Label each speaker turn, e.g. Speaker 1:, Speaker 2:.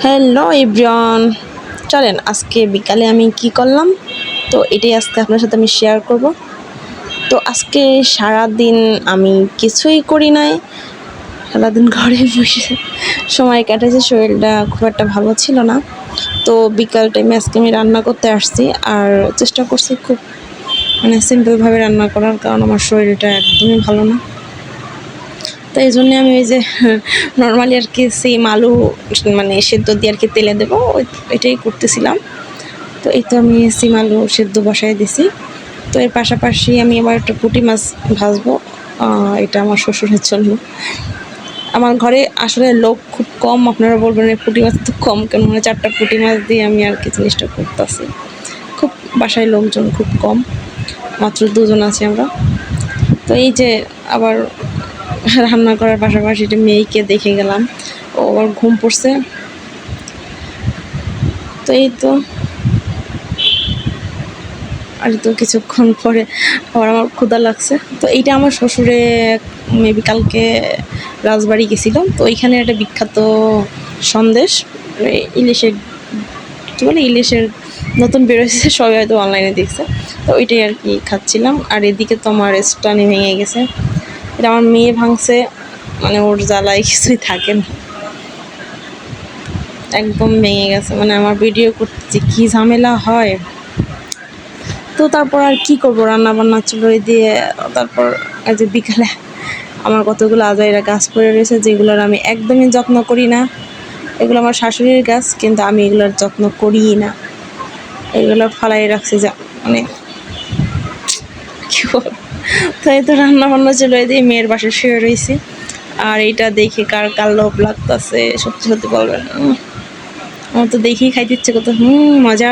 Speaker 1: Hello everyone, চলেন আজকে বিকালে আমি কি করলাম তো এটাই আজকে আপনার সাথে আমি শেয়ার করব। তো আজকে সারা দিন আমি কিছুই করি নাই, সারাদিন ঘরে বসে সময় কাটেছে। শরীরটা খুব একটা ভালো ছিল না, তো বিকাল টাইমে আজকে আমি রান্না করতে আসছি আর চেষ্টা করছি খুব সিম্পলভাবে রান্না করার, কারণ আমার শরীরটা একদমই ভালো না। তো এই জন্যে আমি ওই যে নর্মালি আর কি সিম আলু সেদ্ধ দিয়ে আর কি তেলে দেবো, এটাই করতেছিলাম। তো এই তো আমি সিম আলু সেদ্ধ বসাই দিছি। তো এর পাশাপাশি আমি আবার একটা পুঁটি মাছ ভাজবো, এটা আমার শ্বশুরের জন্য। আমার ঘরে আসলে লোক খুব কম, আপনারা বলবেন পুঁটি মাছ তো কম কেন, 4টা পুঁটি মাছ দিয়ে আমি আর কি জিনিসটা করতেছি। খুব বাসায় লোকজন খুব কম, মাত্র 2জন আছি আমরা। তো এই যে আবার রান্না করার পাশাপাশি মেয়েকে দেখে গেলাম, ও আবার ঘুম পড়ছে। তো এই তো আর তো কিছুক্ষণ পরে আবার আমার ক্ষুধা লাগছে। তো এইটা আমার শ্বশুরে মেবি কালকে রাজবাড়ি গেছিলাম, তো ওইখানে একটা বিখ্যাত সন্দেশ, ইলিশের কী বলে, ইলিশের নতুন বেরোয়েছে, সবাই হয়তো অনলাইনে দেখছে। তো ওইটাই আর কি খাচ্ছিলাম। আর এদিকে তো আমার স্টানি ভেঙে গেছে, এটা আমার মেয়ে ভাঙছে, ওর জ্বালায় কিছুই থাকে না, একদম ভেঙে গেছে। আমার ভিডিও করতে কী ঝামেলা হয়। তো তারপর আর কি করব, রান্না বান্না চুলো দিয়ে। তারপর আজ বিকালে আমার কতগুলো আজাইরা গাছ পড়ে রয়েছে, যেগুলোর আমি একদমই যত্ন করি না। এগুলো আমার শাশুড়ির গাছ, কিন্তু আমি এগুলোর যত্ন করিই না, এগুলো ফালাই রাখছি। যা কী বল। তাই তো রান্না বান্না চুলো দিয়ে মেয়ের বাসায় শুয়ে রয়েছি, আর এইটা দেখে কার কার লোভ লাগতেছে সত্যি সত্যি বলবেন। আমার তো দেখেই খাইতে ইচ্ছে কত, মজা।